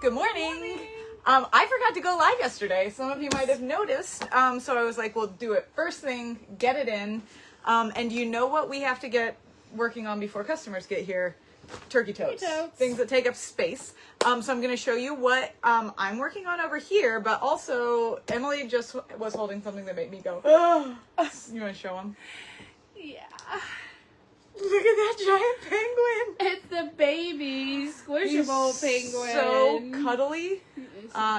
Good morning. I forgot to go live yesterday. Some of you might have noticed. So I was like, we'll do it first thing, get it in. And you know what we have to get working on before customers get here? Turkey Totes. Things that take up space. So I'm going to show you what I'm working on over here, but also Emily just was holding something that made me go, oh. You want to show them? Yeah. Look at that giant penguin. It's the baby squishable penguin. So cuddly.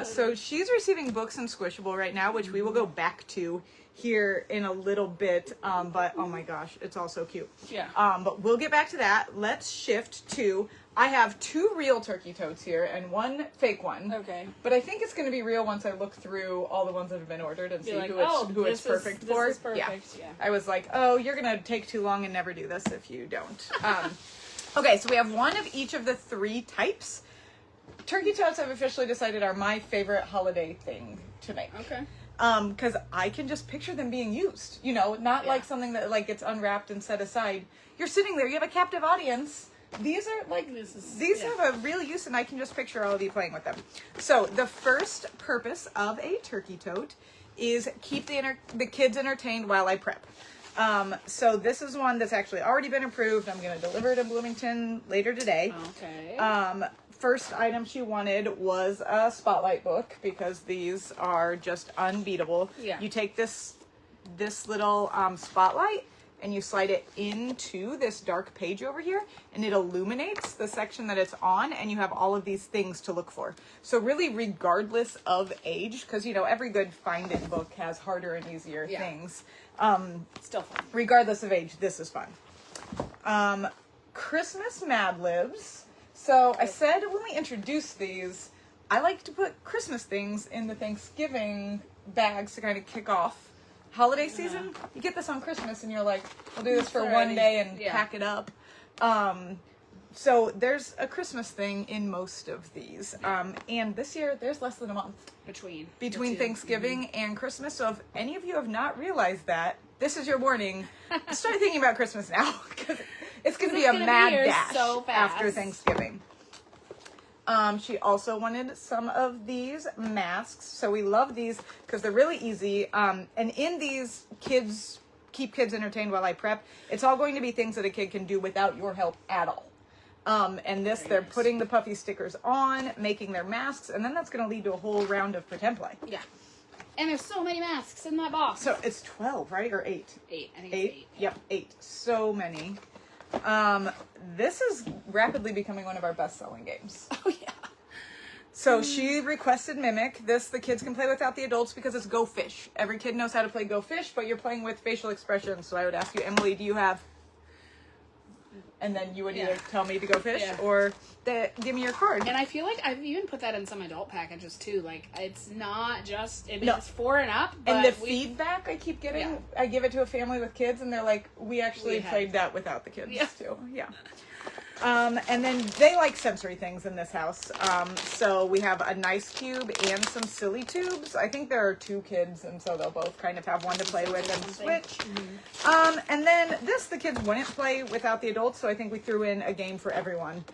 So she's receiving books and Squishable right now, which we will go back to here in a little bit. But oh my gosh, it's all so cute. Yeah. But we'll get back to that. Let's shift to, I have 2 real Turkey Totes here and 1 fake one. Okay. But I think it's going to be real once I look through all the ones that have been ordered and see like, who it's perfect for. This is perfect. Yeah. I was like, oh, you're going to take too long and never do this if you don't. Okay, so we have 1 of each of the 3 types. Turkey Totes, I've officially decided, are my favorite holiday thing to make. Okay. Because I can just picture them being used. You know, not like something that like gets unwrapped and set aside. You're sitting there, you have a captive audience. These are like, these have a real use, and I can just picture all of you playing with them. So the first purpose of a Turkey Tote is keep the kids entertained while I prep. So this is one that's actually already been approved. I'm going to deliver it in Bloomington later today. Okay. First item she wanted was a spotlight book because these are just unbeatable. Yeah. You take this little spotlight and you slide it into this dark page over here, and it illuminates the section that it's on, and you have all of these things to look for. So really, regardless of age, because, you know, every good find it book has harder and easier things. Still fun. Regardless of age, this is fun. Christmas Mad Libs. So I said when we introduced these, I like to put Christmas things in the Thanksgiving bags to kind of kick off holiday season. You get this on Christmas and you're like, we'll do this for one day and pack it up. So there's a Christmas thing in most of these. And this year there's less than a month between Thanksgiving and Christmas. So if any of you have not realized that, this is your warning. Start thinking about Christmas now, because it's going to be a mad dash after Thanksgiving. She also wanted some of these masks. So we love these because they're really easy. And in these keep kids entertained while I prep, it's all going to be things that a kid can do without your help at all. And this, they're putting the puffy stickers on, making their masks, and then that's going to lead to a whole round of pretend play. Yeah. And there's so many masks in that box. So it's 12, right? Or 8? 8. I think it's 8. Yep, 8. So many. This is rapidly becoming one of our best-selling games. Oh, yeah. So she requested Mimic. This, the kids can play without the adults because it's Go Fish. Every kid knows how to play Go Fish, but you're playing with facial expressions. So I would ask you, Emily, do you have... And then you would either tell me to go fish or give me your card. And I feel like I've even put that in some adult packages too. Like, it's not just, it's 4 and up. But and the feedback I keep getting, I give it to a family with kids and they're like, we actually played that without the kids too. Yeah. And then they like sensory things in this house. So we have a nice cube and some silly tubes. I think there are 2 kids, and so they'll both kind of have one to play with and switch. And then this, the kids wouldn't play without the adults, so I think we threw in a game for everyone.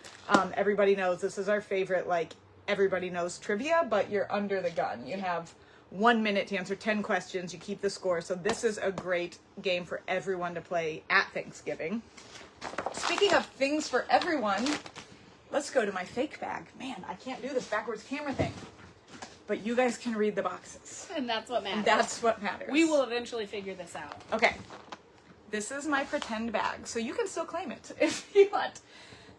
Everybody knows this is our favorite, like, everybody knows trivia, but you're under the gun. You have 1 minute to answer 10 questions. You keep the score. So this is a great game for everyone to play at Thanksgiving. Speaking of things for everyone, let's go to my fake bag. Man, I can't do this backwards camera thing. But you guys can read the boxes. And that's what matters. And that's what matters. We will eventually figure this out. Okay. This is my pretend bag, so you can still claim it if you want.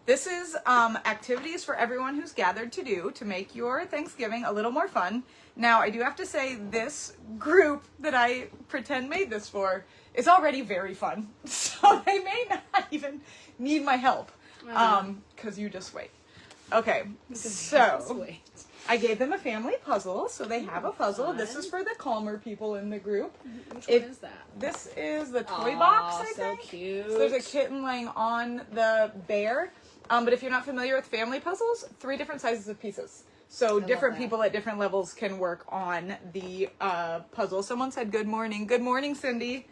This is activities for everyone who's gathered to do to make your Thanksgiving a little more fun. Now, I do have to say this group that I pretend made this for is already very fun. So they may not even need my help. Because you just wait. Okay, so I gave them a family puzzle, so they have a puzzle. Fun. This is for the calmer people in the group. Which one is that? This is the toy box, I think. So cute. So there's a kitten laying on the bear. But if you're not familiar with family puzzles, 3 different sizes of pieces. So different people at different levels can work on the puzzle. Someone said, good morning. Good morning, Cindy.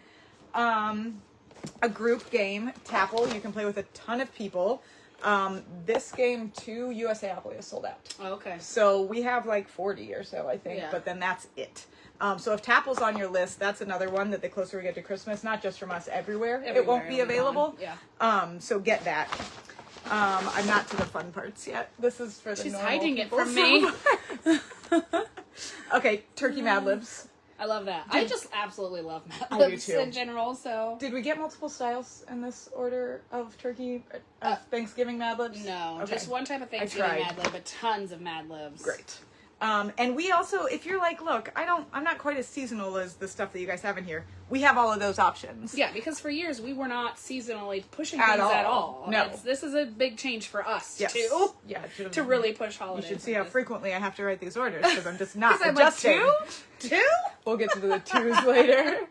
A group game, Tapple. You can play with a ton of people. This game too, USAopoly is sold out. Oh, okay. So we have like 40 or so, I think, Yeah. but then that's it. So if Tapple's on your list, that's another one that the closer we get to Christmas, not just from us, everywhere it won't be available. Yeah. So get that. I'm not to the fun parts yet. This is for the She's normal hiding it people, from me. Okay, Turkey Mad Libs. I love that. I just absolutely love Mad I do Libs too. in general, so... Did we get multiple styles in this order of turkey, Thanksgiving Mad Libs? No, Okay. just one type of Thanksgiving Mad Lib, but tons of Mad Libs. Great. And we also, if you're like, look, I'm not quite as seasonal as the stuff that you guys have in here. We have all of those options. Yeah, because for years we were not seasonally pushing At things all. at all. No. This is a big change for us, Yes. too. Yeah. To really push holidays. You should see how frequently I have to write these orders because I'm just not 'Cause I'm like, adjusting. two? We'll get to the twos later.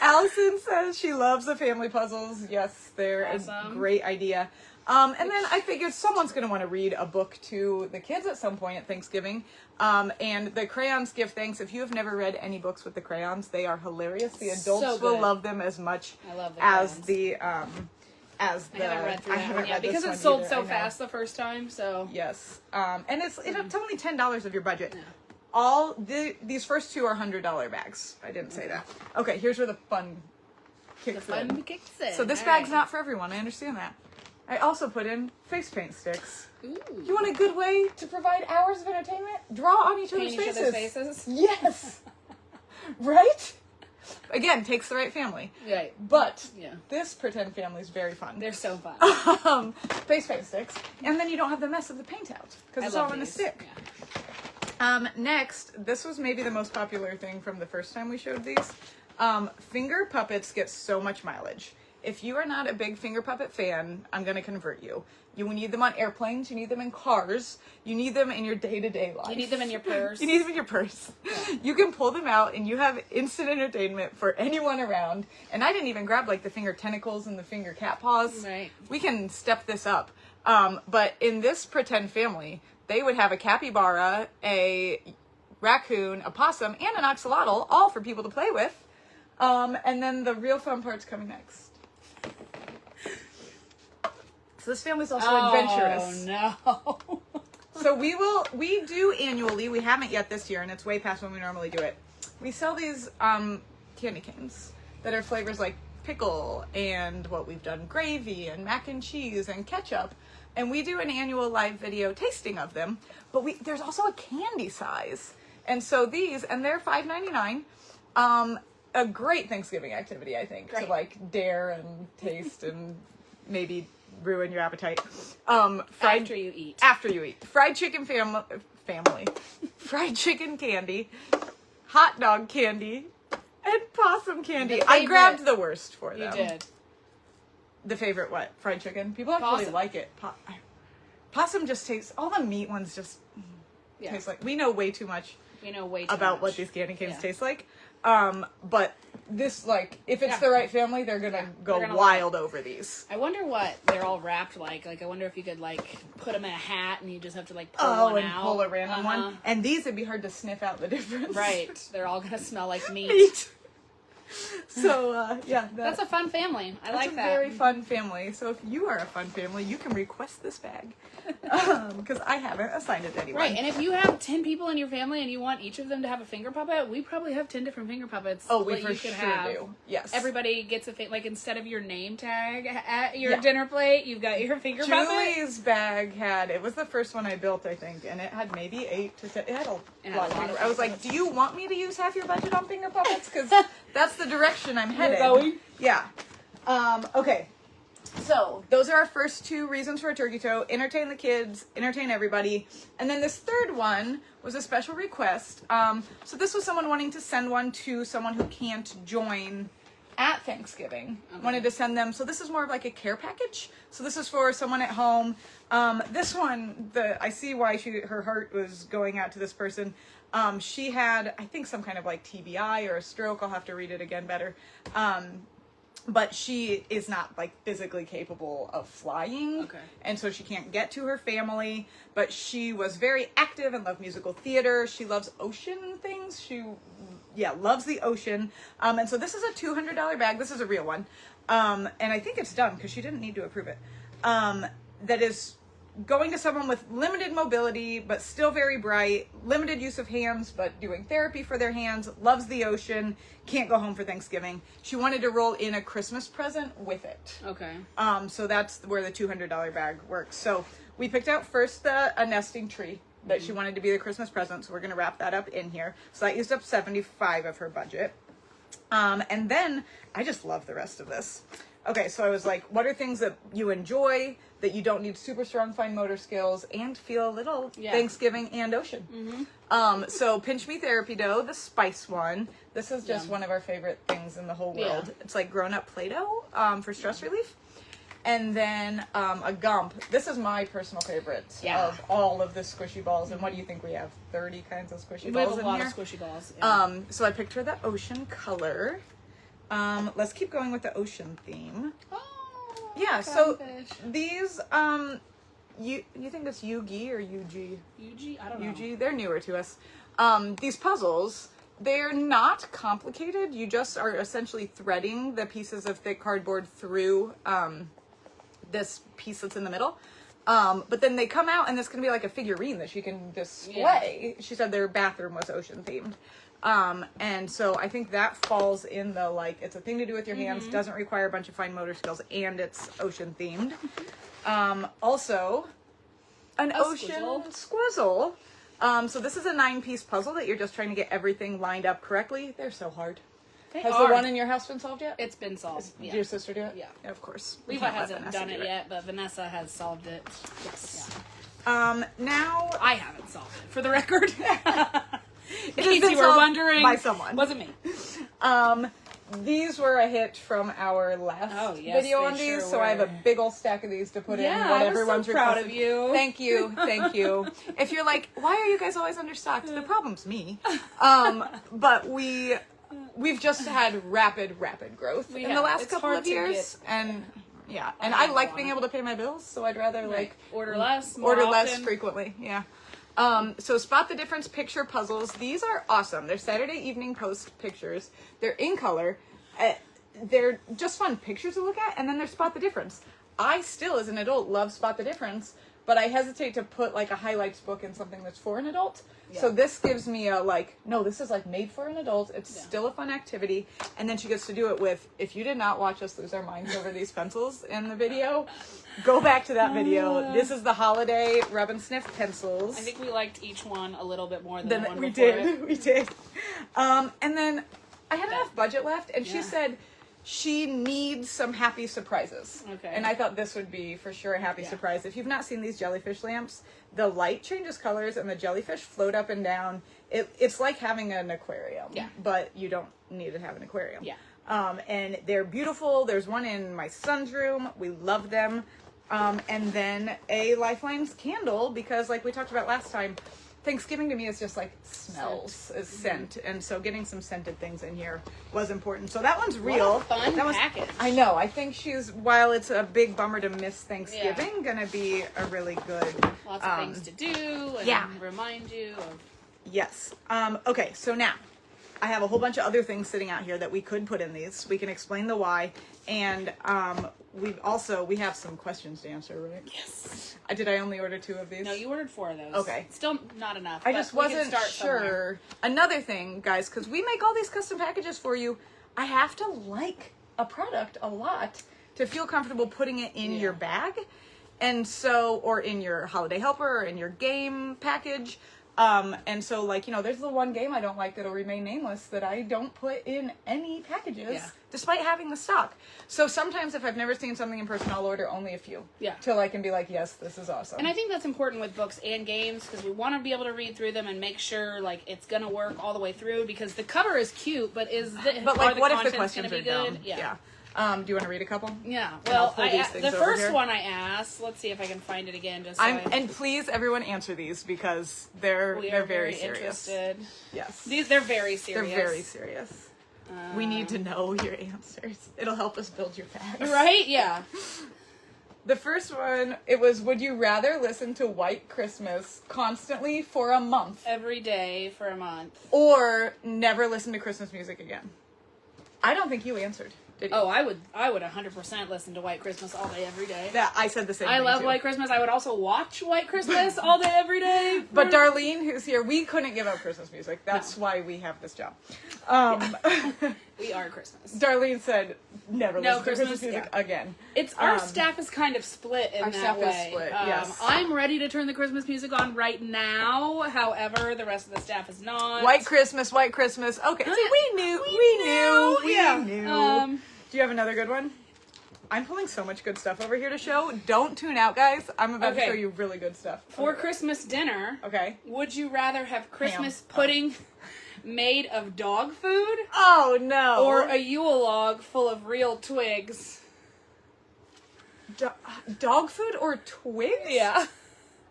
Allison says she loves the family puzzles. Yes, they're a Awesome. great idea. And then I figured someone's going to want to read a book to the kids at some point at Thanksgiving. And the crayons give thanks. If you have never read any books with the crayons, they are hilarious. The adults So will good. love them as much I love the as crayons. the I haven't read through that one yet because this it sold one so either, I know. fast the first time, so... Yes. And it's only $10 of your budget. All these first two are $100 bags. I didn't say that. Okay, here's where the fun kicks The fun in. kicks in. So this All bag's right. not for everyone. I understand that. I also put in face paint sticks. Ooh. You want a good way to provide hours of entertainment? Draw on each other's Paint each faces. other's faces? Yes. Right? Again, takes the right family. Right. But Yeah. this pretend family is very fun. They're so fun. Face paint sticks. And then you don't have the mess of the paint out. Because it's all in a stick. Yeah. Next, this was maybe the most popular thing from the first time we showed these. Finger puppets get so much mileage. If you are not a big finger puppet fan, I'm going to convert you. You need them on airplanes. You need them in cars. You need them in your day-to-day life. You need them in your purse. You need them in your purse. Yeah. You can pull them out and you have instant entertainment for anyone around. And I didn't even grab like the finger tentacles and the finger cat paws. Right. We can step this up. But in this pretend family, they would have a capybara, a raccoon, a possum, and an axolotl, all for people to play with. And then the real fun part's coming next. So this family's also adventurous. Oh, no. So we do annually, we haven't yet this year, and it's way past when we normally do it. We sell these candy canes that are flavors like pickle and what we've done, gravy and mac and cheese and ketchup. And we do an annual live video tasting of them, but there's also a candy size. And so these, and they're $5.99. A great Thanksgiving activity, I think, Great. to like dare and taste and maybe ruin your appetite. After you eat. After you eat. Fried chicken family. Fried chicken candy. Hot dog candy. And possum candy. I grabbed the worst for them. You did. The favorite what? Fried chicken? People actually Possum. like it. Possum just tastes... All the meat ones just taste like... We know way too much We know way too about much. what these candy canes Yeah. taste like. But this, like, if it's Yeah. the right family, they're gonna go They're gonna wild over these. I wonder what they're all wrapped like. Like, I wonder if you could, like, put them in a hat and you just have to, like, pull one out. Pull a random Uh-huh. one. And these, it'd be hard to sniff out the difference. Right. They're all going to smell like meat. Meat. So, yeah. That's a fun family. I like a that. very fun family. So if you are a fun family, you can request this bag. Because I haven't assigned it to anyone. Right, and if you have 10 people in your family and you want each of them to have a finger puppet, we probably have 10 different finger puppets. Oh, we that for you can sure have. do. Yes. Everybody gets a like instead of your name tag at your dinner plate, you've got your finger puppet. Julie's bag it was the first one I built, I think, and it had maybe 8 to 10. It had a lot of finger. I was like, do you want me to use half your budget on finger puppets? Because that's the direction I'm headed. going? Yeah. Okay. So, those are our first two reasons for a turkey tote. Entertain the kids, entertain everybody. And then this third one was a special request. So this was someone wanting to send one to someone who can't join at Thanksgiving. Okay. Wanted to send them. So this is more of like a care package. So this is for someone at home. This one, I see why her heart was going out to this person. She had, I think, some kind of like TBI or a stroke. I'll have to read it again better. But she is not like physically capable of flying. Okay. And so she can't get to her family, but she was very active and loved musical theater. She loves ocean things. She loves the ocean. And so this is a $200 bag. This is a real one. And I think it's done because she didn't need to approve it. that is going to someone with limited mobility, but still very bright, limited use of hands, but doing therapy for their hands, loves the ocean, can't go home for Thanksgiving. She wanted to roll in a Christmas present with it. Okay. So that's where the $200 bag works. So we picked out first a nesting tree that she wanted to be the Christmas present. So we're going to wrap that up in here. So that used up 75 of her budget. And then I just love the rest of this. Okay, so I was like, what are things that you enjoy, that you don't need super strong fine motor skills, and feel a little Thanksgiving and ocean? So Pinch Me Therapy Dough, the spice one. This is just one of our favorite things in the whole world. Yeah. It's like grown-up Play-Doh for stress relief. And then a Gump. This is my personal favorite of all of the squishy balls. And what do you think we have? 30 kinds of squishy balls in here? We have a lot of squishy balls. Yeah. So I picked her the ocean color. Let's keep going with the ocean theme. Oh, yeah, so these, you think it's Yugi or UG? UG? I don't know. UG, they're newer to us. These puzzles, they're not complicated. You just are essentially threading the pieces of thick cardboard through this piece that's in the middle. But then they come out, and this can be like a figurine that she can display. Yeah. She said their bathroom was ocean themed. And so I think that falls in the, like, it's a thing to do with your hands, doesn't require a bunch of fine motor skills, and it's ocean themed. Also, an ocean squizzle. So this is a 9-piece puzzle that you're just trying to get everything lined up correctly. They're so hard. Has the one in your house been solved yet? It's been solved. Did your sister do it? Yeah. Of course. Levi hasn't done it yet, but Vanessa has solved it. Yes. Yeah. Now I haven't solved it, for the record. In case you were wondering, by someone. Wasn't me. These were a hit from our last video on these, so I have a big old stack of these to put in what everyone's so proud requested. of you. Thank you, thank you. If you're like, why are you guys always understocked? The problem's me. But we've just had rapid growth in the last couple of years, and I like being able to pay my bills, so I'd rather like order less frequently. Yeah. So Spot the Difference picture puzzles. These are awesome. They're Saturday evening post pictures. They're in color. They're just fun pictures to look at, and then they're Spot the Difference. I still, as an adult, love Spot the Difference, but I hesitate to put like a highlights book in something that's for an adult. Yeah. So this gives me a no, this is like made for an adult. It's still a fun activity. And then she gets to do it with, if you did not watch us lose our minds over these pencils in the video, go back to that video. This is the holiday rub and sniff pencils. I think we liked each one a little bit more than the one we before did. We did. And then I had enough budget left, and she said she needs some happy surprises. Okay. And I thought this would be for sure a happy surprise. If you've not seen these jellyfish lamps, the light changes colors and the jellyfish float up and down. It's like having an aquarium. Yeah. But you don't need to have an aquarium. Yeah. And they're beautiful. There's one in my son's room. We love them. And then a Lifelines candle, because like we talked about last time, Thanksgiving to me is just like smells, is scent, and so getting some scented things in here was important. So that one's real. What a fun package. I know. I think she's, while it's a big bummer to miss Thanksgiving, gonna be a really good. Lots of things to do and remind you of. Yes. Okay. So now I have a whole bunch of other things sitting out here that we could put in these. We can explain the why, and we have some questions to answer, right? Yes. Did I only order 2 of these? No, you ordered 4 of those. Okay. Still not enough. I just wasn't sure. Somewhere. Another thing, guys, because we make all these custom packages for you, I have to like a product a lot to feel comfortable putting it in your bag, and so, or in your holiday helper, or in your game package. And so, like, there's the one game I don't like that'll remain nameless that I don't put in any packages, despite having the stock. So sometimes if I've never seen something in person, I'll order only a few. Yeah. Till I can be like, yes, this is awesome. And I think that's important with books and games, because we want to be able to read through them and make sure, like, it's going to work all the way through, because the cover is cute, but what if the questions are good? Dumb? Yeah. Do you want to read a couple? Yeah. Well, the first one I asked. Let's see if I can find it again. And please, everyone, answer these because they're very serious. Interested. Yes. They're very serious. They're very serious. We need to know your answers. It'll help us build your bags. Right? Yeah. The first one, it was, would you rather listen to White Christmas constantly for a month? Every day for a month. Or never listen to Christmas music again? I don't think you answered. Did you? Oh, I would 100% listen to White Christmas all day, every day. That I said the same I thing love too. White Christmas. I would also watch White Christmas all day, every day. But Darlene, who's here, we couldn't give up Christmas music. That's why we have this job. We are Christmas. Darlene said, never No listen to Christmas Christmas, music again. It's our staff is kind of split in our that staff is way. split, yes. I'm ready to turn the Christmas music on right now. However, the rest of the staff is not. White Christmas, White Christmas. Okay, see, we knew. Do you have another good one? I'm pulling so much good stuff over here to show. Don't tune out, guys. I'm about to show you really good stuff. For Christmas dinner, would you rather have Christmas pudding made of dog food? Oh, no. Or a Yule log full of real twigs? Dog food or twigs? Yeah.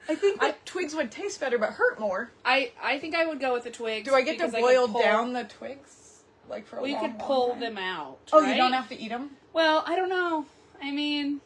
I think that twigs would taste better but hurt more. I think I would go with the twigs. Do I get to boil down the twigs? Like for a long, you could pull them out. Oh, right? You don't have to eat them? Well, I don't know. I mean,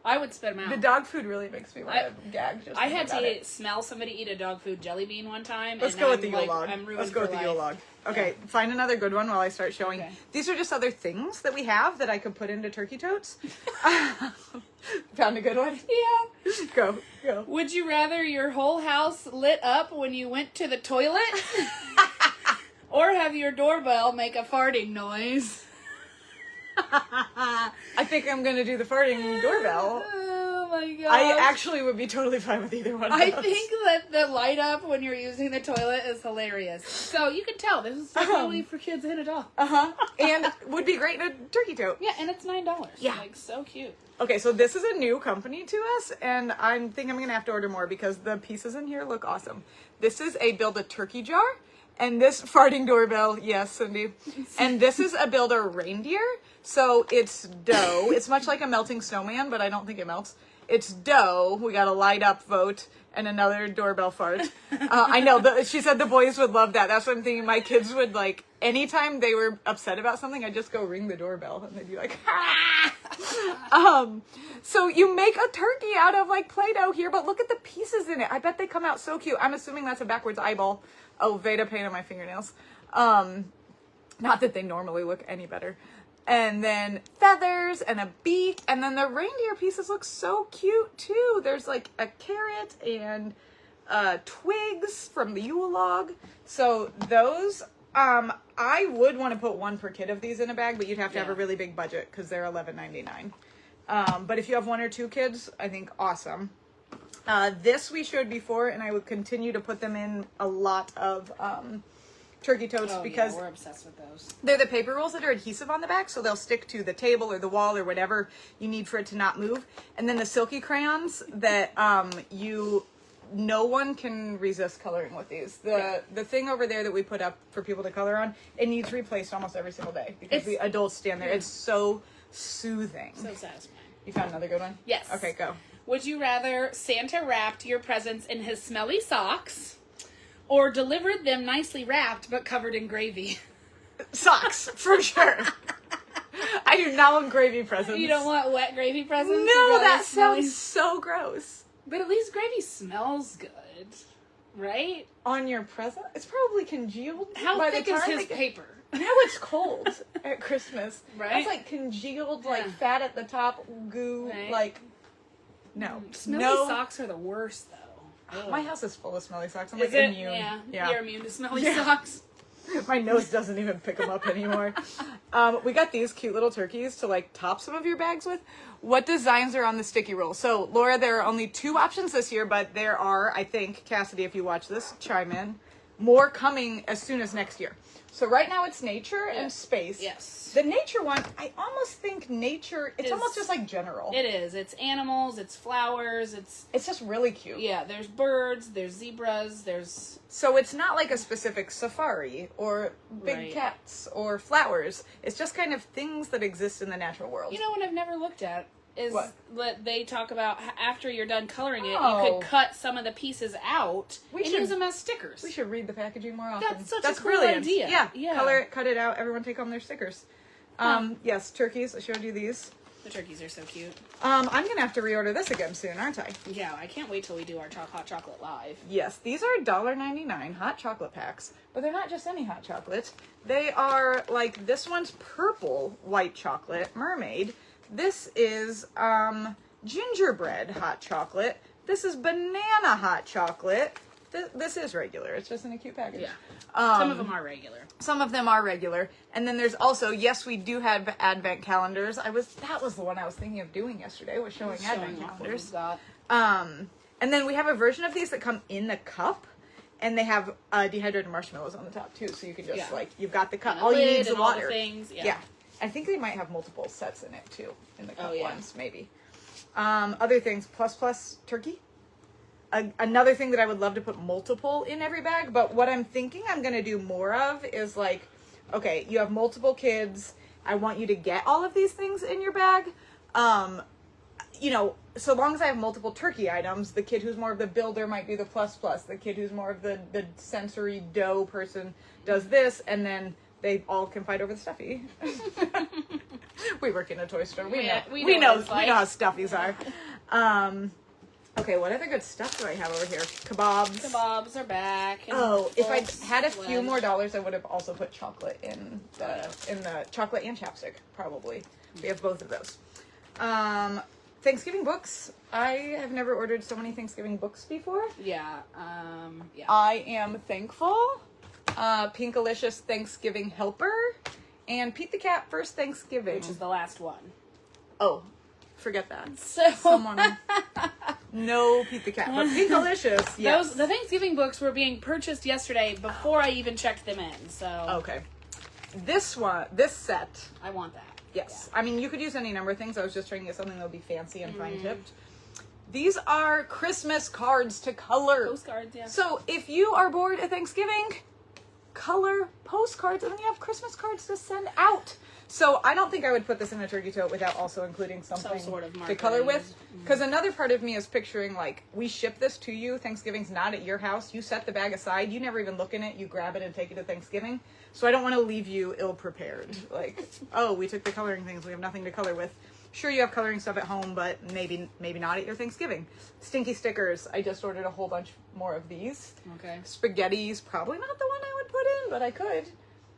I would spit them out. The dog food really makes me want to gag. Just I had to smell somebody eat a dog food jelly bean one time. Let's go with the Yule log. Let's go with the Yule log. Okay, find another good one while I start showing. Okay. These are just other things that we have that I could put into Turkey Totes. Found a good one? Yeah. Go. Would you rather your whole house lit up when you went to the toilet? Or have your doorbell make a farting noise? I think I'm going to do the farting doorbell. Oh my god. I actually would be totally fine with either one of those. I think that the light up when you're using the toilet is hilarious. So you can tell this is definitely for kids and adults. And would be great in a Turkey Tote. Yeah, and it's $9. Yeah. Like, so cute. Okay, so this is a new company to us, and I think I'm going to have to order more because the pieces in here look awesome. This is a build a turkey jar. And this farting doorbell, yes, Cindy. And this is a build a reindeer. So it's dough. It's much like a melting snowman, but I don't think it melts. It's dough. We got a light up vote and another doorbell fart. I know. She said the boys would love that. That's what I'm thinking. My kids would like, anytime they were upset about something, I'd just go ring the doorbell and they'd be like, ah! So you make a turkey out of like Play-Doh here, but look at the pieces in it. I bet they come out so cute. I'm assuming that's a backwards eyeball. Oh, Veda painted my fingernails. Not that they normally look any better. And then feathers and a beak. And then the reindeer pieces look so cute too. There's like a carrot and twigs from the Yule log. So those, I would want to put one per kid of these in a bag, but you'd have to have a really big budget because they're $11.99. But if you have one or two kids, I think awesome. This we showed before, and I would continue to put them in a lot of Turkey Totes because we're obsessed with those. They're the paper rolls that are adhesive on the back, so they'll stick to the table or the wall or whatever you need for it to not move. And then the silky crayons that no one can resist coloring with these. The thing over there that we put up for people to color on, it needs replaced almost every single day because the adults stand there. It's so soothing. So satisfying. You found another good one? Yes. Okay, go. Would you rather Santa wrapped your presents in his smelly socks or delivered them nicely wrapped but covered in gravy? Socks, for sure. I do not want gravy presents. You don't want wet gravy presents? No, that sounds so gross. But at least gravy smells good, right? On your present? It's probably congealed. How by thick the time is his paper? You know it's cold at Christmas. Right? It's like congealed, like fat at the top, goo, like... No. Smelly socks are the worst, though. My house is full of smelly socks. I'm is like it? immune. Yeah. You're immune to smelly socks. My nose doesn't even pick them up anymore. We got these cute little turkeys to like top some of your bags with. What designs are on the sticky roll? So, Laura, there are only 2 options this year, but there are, I think, Cassidy, if you watch this, chime in, more coming as soon as next year. So right now it's nature and space. Yes. The nature one, I almost think nature, it's almost just like general. It is. It's animals, it's flowers, it's just really cute. Yeah, there's birds, there's zebras, there's... So it's not like a specific safari or big cats or flowers. It's just kind of things that exist in the natural world. You know what I've never looked at? Is that they talk about after you're done coloring it, you could cut some of the pieces out and use them as stickers. We should read the packaging more often. That's such a cool idea. Yeah, color it, cut it out. Everyone take home their stickers. Yes, turkeys. I showed you these. The turkeys are so cute. I'm gonna have to reorder this again soon, aren't I? Yeah, I can't wait till we do our hot chocolate live. Yes, these are $1.99 hot chocolate packs, but they're not just any hot chocolate. They are like, this one's purple white chocolate mermaid. This is gingerbread hot chocolate. This is banana hot chocolate. This is regular. It's just in a cute package. Yeah. Some of them are regular. Some of them are regular. And then there's also, yes, we do have advent calendars. That was the one I was thinking of doing yesterday, was showing advent calendars. And then we have a version of these that come in the cup, and they have dehydrated marshmallows on the top too, so you can just like, you've got the cup, all you need is the water. All the things. Yeah. I think they might have multiple sets in it too, in the cup ones, maybe. Other things, plus turkey. Another thing that I would love to put multiple in every bag, but what I'm thinking I'm going to do more of is like, okay, you have multiple kids. I want you to get all of these things in your bag. You know, so long as I have multiple turkey items, the kid who's more of the builder might be the plus. The kid who's more of the sensory dough person does this, and then they all can fight over the stuffy. We work in a toy store. We know how stuffies are. Okay, what other good stuff do I have over here? Kebabs. Kebabs are back. If I had a few more dollars, I would have also put chocolate in the chocolate and chapstick, probably. We have both of those. Thanksgiving books. I have never ordered so many Thanksgiving books before. Yeah. I am thankful. Pinkalicious Thanksgiving Helper. And Pete the Cat First Thanksgiving. Which is the last one. Oh, forget that. So someone... No Pete the Cat, but Pinkalicious, yes. The Thanksgiving books were being purchased yesterday before I even checked them in, so... Okay. This set... I want that. Yes. Yeah. I mean, you could use any number of things. I was just trying to get something that would be fancy and fine-tipped. These are Christmas cards to color. Postcards, yeah. So if you are bored at Thanksgiving, color postcards, and then you have Christmas cards to send out. So I don't think I would put this in a turkey tote without also including something Some sort of to color with. Because another part of me is picturing, like, we ship this to you. Thanksgiving's not at your house. You set the bag aside. You never even look in it. You grab it and take it to Thanksgiving. So I don't want to leave you ill-prepared. Like, oh, we took the coloring things. We have nothing to color with. Sure, you have coloring stuff at home, but maybe not at your Thanksgiving. Stinky stickers. I just ordered a whole bunch more of these. Okay. Spaghetti's probably not the one I would put in, but I could.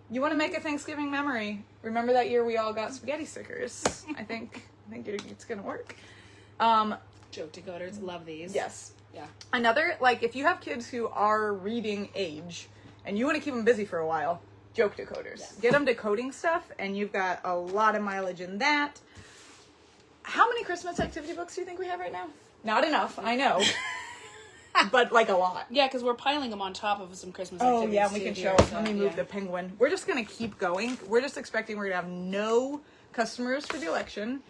You want to make a Thanksgiving memory. Remember that year we all got spaghetti stickers. I think it's going to work. Joke decoders. Love these. Yes. Yeah. Another, like, if you have kids who are reading age and you want to keep them busy for a while, joke decoders. Yes. Get them decoding stuff, and you've got a lot of mileage in that. How many Christmas activity books do you think we have right now? Not enough, I know. But, like, a lot. Yeah, because we're piling them on top of some Christmas activities. Oh, yeah, we can show. Let me move the penguin. We're just going to keep going. We're just expecting we're going to have no customers for the election.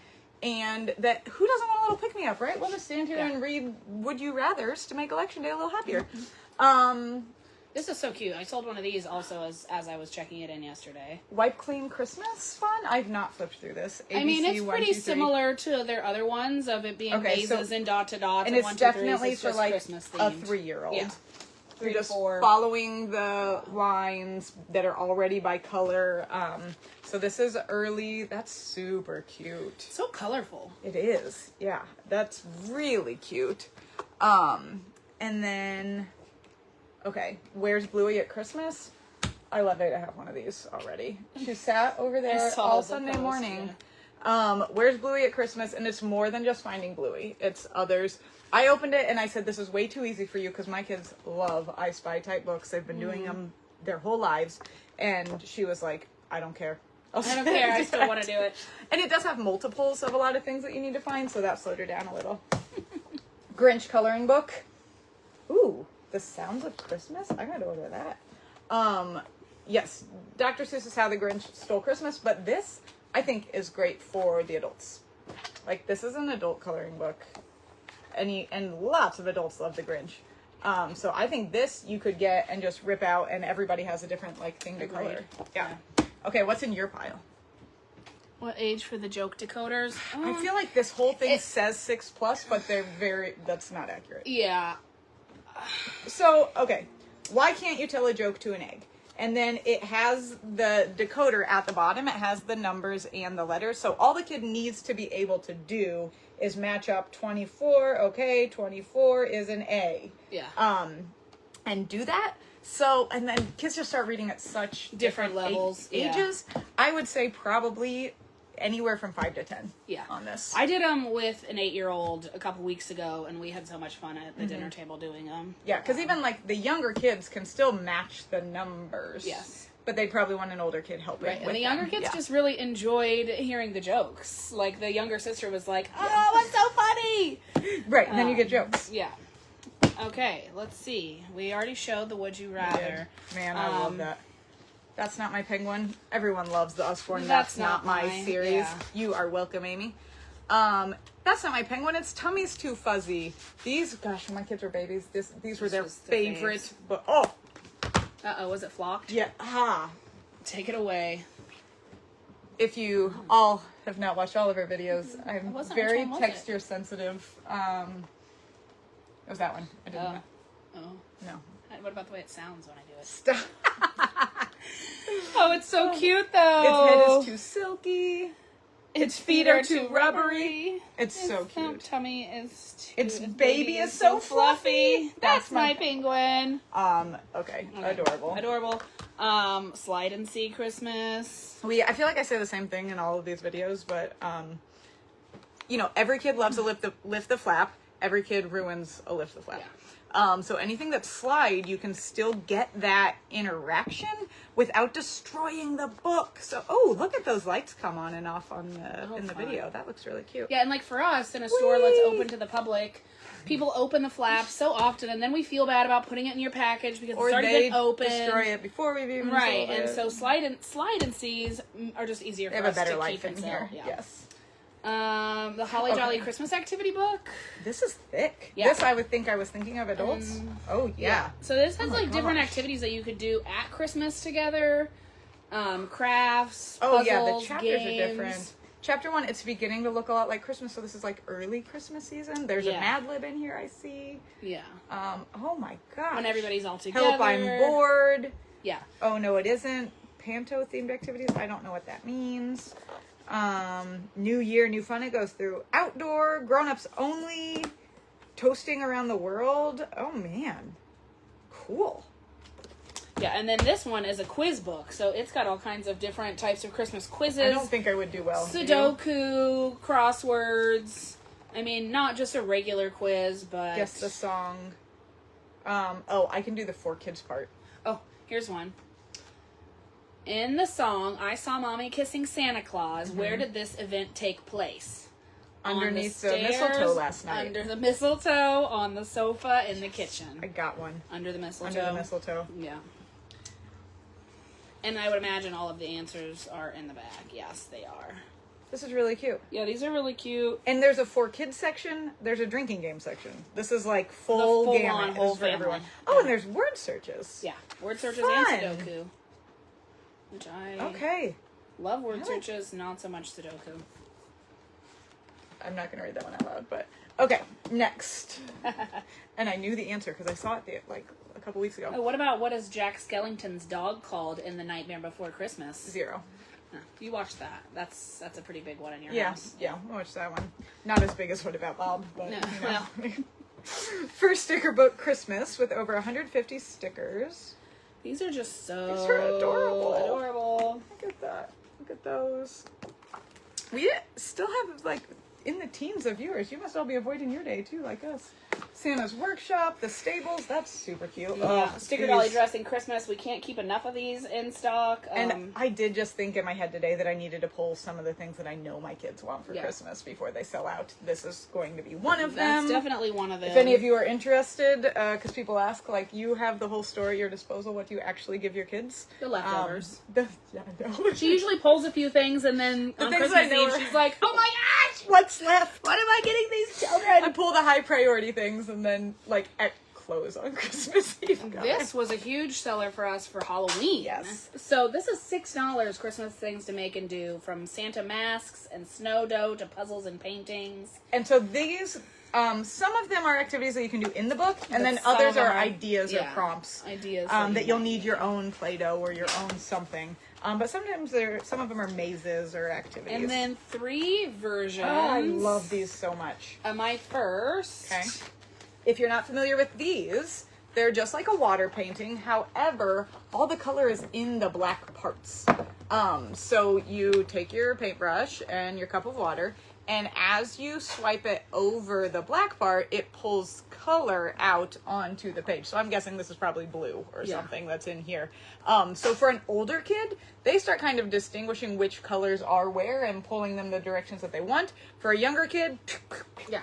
And that, who doesn't want a little pick-me-up, right? We'll just stand here and read Would You Rathers to make Election Day a little happier. This is so cute. I sold one of these also as I was checking it in yesterday. Wipe Clean Christmas Fun? I've not flipped through this. ABC, I mean, it's pretty similar to their other ones of it being mazes and dot-to-dots. And it's definitely for, like, a 3-year-old. Yeah. You're just following the lines that are already by color. So this is early. That's super cute. So colorful. It is. Yeah. That's really cute. And then... Okay, where's Bluey at Christmas? I love it. I have one of these already. She sat over there all Sunday morning. Yeah. Where's Bluey at Christmas? And it's more than just finding Bluey. It's others. I opened it and I said, this is way too easy for you because my kids love I Spy type books. They've been doing them their whole lives. And she was like, I don't care. I don't care. I still want to do it. And it does have multiples of a lot of things that you need to find, so that slowed her down a little. Grinch coloring book. Ooh. The Sounds of Christmas? I gotta order that. Yes, Dr. Seuss is How the Grinch Stole Christmas, but this, I think, is great for the adults. Like, this is an adult coloring book. And lots of adults love the Grinch. So I think this you could get and just rip out, and everybody has a different, like, thing to color. Yeah. Okay, what's in your pile? What age for the joke decoders? I feel like this whole thing says 6+, but that's not accurate. Yeah. So, okay, why can't you tell a joke to an egg? And then it has the decoder at the bottom. It has the numbers and the letters. So all the kid needs to be able to do is match up 24. Okay, 24 is an A. Yeah. And do that. So, and then kids just start reading at such Different levels. Ages. Yeah. I would say probably anywhere from 5 to 10. Yeah. On this. I did with an 8-year-old a couple weeks ago, and we had so much fun at the dinner table doing them. Yeah, because even like the younger kids can still match the numbers. Yes. But they'd probably want an older kid helping. Right, with and the younger them. kids just really enjoyed hearing the jokes. Like the younger sister was like, "Oh, what's so funny?" Right, and then you get jokes. Yeah. Okay, let's see. We already showed the Would You Rather. Man, I love that. That's Not My Penguin. Everyone loves the Usborne. That's Not Not My Mine. series. Yeah. You are welcome, Amy. That's Not My Penguin. It's Tummy's Too Fuzzy. These, gosh, when my kids were babies, these were their was the favorite. faves. But oh, Was it flocked? yeah, Take it away. If you all have not watched all of our videos, I'm wasn't. very Which one was texture sensitive. It was that one. I didn't know. Oh. No. What about the way it sounds when I do it? Stop. Oh, it's so cute Its though. head is too silky. Its feet are too rubbery. It's so Its cute. tummy is too. Its baby is so fluffy. That's my penguin. Okay. Adorable. Adorable. Slide and See Christmas. I feel like I say the same thing in all of these videos, but every kid loves a lift the flap. Every kid ruins a lift the flap. Yeah. So anything that's slide, you can still get that interaction without destroying the book. So, look at those lights come on and off in the video. That looks really cute. Yeah, and like for us in a store that's open to the public, people open the flap so often, and then we feel bad about putting it in your package because it's already been open. Destroy it before we've even right, sold it. and so slide and sees are just easier They for have us a better to life keep and in sell. here. Yeah. Yes. The Holly Jolly Christmas activity book. This is thick. Yeah. This I would think I was thinking of adults. Oh yeah. So this has like different gosh. activities that you could do at Christmas together. Crafts. Oh puzzles, yeah, the chapters games. are different. Chapter 1, it's beginning to look a lot like Christmas, so this is like early Christmas season. There's a Mad Lib in here, I see. Yeah. Oh my gosh. When everybody's all together. Help, I'm bored. Yeah. Oh no, it isn't. Panto themed activities. I don't know what that means. New Year, New Fun. It goes through outdoor, grown-ups only, toasting around the world. Oh man, cool. Yeah, and then this one is a quiz book, so it's got all kinds of different types of Christmas quizzes. I don't think I would do well. Sudoku, crosswords. I mean, not just a regular quiz, but Guess the song. I can do the 4 kids part. Oh, here's one. In the song, I Saw Mommy Kissing Santa Claus, where did this event take place? Underneath the stairs, mistletoe last night. Under the mistletoe, on the sofa, in the kitchen. I got one. Under the mistletoe. Under the mistletoe. Yeah. And I would imagine all of the answers are in the bag. Yes, they are. This is really cute. Yeah, these are really cute. And there's a 4 kids section. There's a drinking game section. This is like full gamut. whole This is for family. everyone. Oh, and there's word searches. Yeah, word searches Fun. and Sudoku. Which I love word searches, not so much Sudoku. I'm not going to read that one out loud, but okay, next. And I knew the answer because I saw it like a couple weeks ago. Oh, what is Jack Skellington's dog called in The Nightmare Before Christmas? 0. Huh, you watched that. That's a pretty big one in your Yeah, house. yeah, I watched that one. Not as big as What About Bob, but No, you know. First sticker book Christmas with over 150 stickers. These are just so These are adorable. adorable. Look at that. Look at those. We still have like in the teens of viewers. You must all be avoiding your day too, like us. Santa's Workshop, the Stables. That's super cute. Yeah, Oh, Sticker these. Dolly dressing Christmas. We can't keep enough of these in stock. And I did just think in my head today that I needed to pull some of the things that I know my kids want for Christmas before they sell out. This is going to be one of them. That's definitely one of them. If any of you are interested, because people ask, like, you have the whole store at your disposal. What do you actually give your kids? The leftovers. Yeah, I know. She usually pulls a few things, and then on things Christmas I know Eve, are- she's like, "Oh my gosh, What's left? what am I getting these children?" I pull the high priority things and then, like, at close on Christmas Eve. guys. This was a huge seller for us for Halloween. Yes. So this is $6 Christmas things to make and do, from Santa masks and snow dough to puzzles and paintings. And so these, Some of them are activities that you can do in the book, and But then some others of them are are- ideas or yeah, prompts. ideas That you'll need your own Play-Doh or your own something. But sometimes some of them are mazes or activities. And then 3 versions. Oh, I love these so much. My first. Okay. If you're not familiar with these, they're just like a water painting. However, all the color is in the black parts. So you take your paintbrush and your cup of water, and as you swipe it over the black part, it pulls color out onto the page. So I'm guessing this is probably blue or something that's in here. So for an older kid, they start kind of distinguishing which colors are where and pulling them the directions that they want. For a younger kid, Yeah.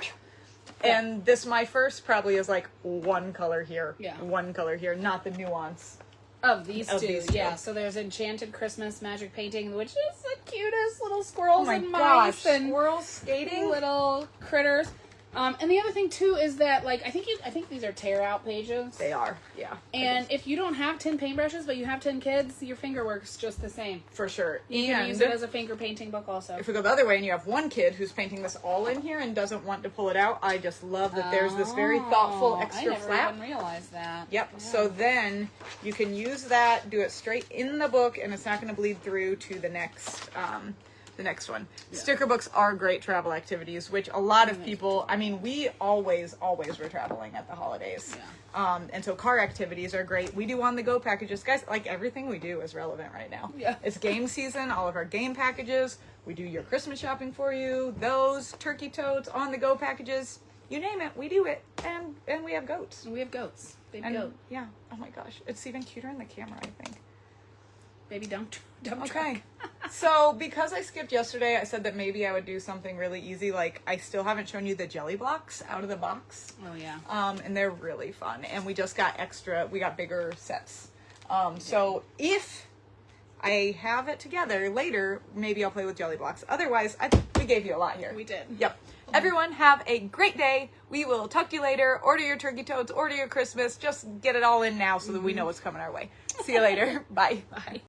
and this, my first, probably is like one color here, Yeah. one color here, not the nuance. Of these two, these two. yeah. So there's Enchanted Christmas Magic Painting, which is the cutest little squirrels Oh my and gosh, mice and squirrels skating. little critters. And the other thing too is that, like, I think these are tear out pages. They are, yeah. And if you don't have 10 paintbrushes, but you have 10 kids, your finger works just the same. For sure. You can And use it as a finger painting book also. if we go the other way and you have one kid who's painting this all in here and doesn't want to pull it out, I just love that there's this very thoughtful extra I never flap. even realized that. Yep. Yeah. So then you can use that, do it straight in the book, and it's not going to bleed through to the next one. Yeah. Sticker books are great travel activities, which a lot of people, I mean, we always were traveling at the holidays. Yeah. And so car activities are great. We do on-the-go packages. Guys, like, everything we do is relevant right now. Yeah. It's game season, all of our game packages. We do your Christmas shopping for you. Those Turkey Totes, on-the-go packages. You name it, we do it. And we have goats. We have goats. Baby And, goat. yeah. Oh my gosh. It's even cuter in the camera, I think. Baby dump truck. Okay. So because I skipped yesterday, I said that maybe I would do something really easy. Like, I still haven't shown you the jelly blocks out of the box. Oh, yeah. And they're really fun. And we just got we got bigger sets. So if I have it together later, maybe I'll play with jelly blocks. Otherwise, we gave you a lot here. We did. Yep. Everyone have a great day. We will talk to you later. Order your Turkey Totes, order your Christmas. Just get it all in now so that we know what's coming our way. See you later. Bye. Bye.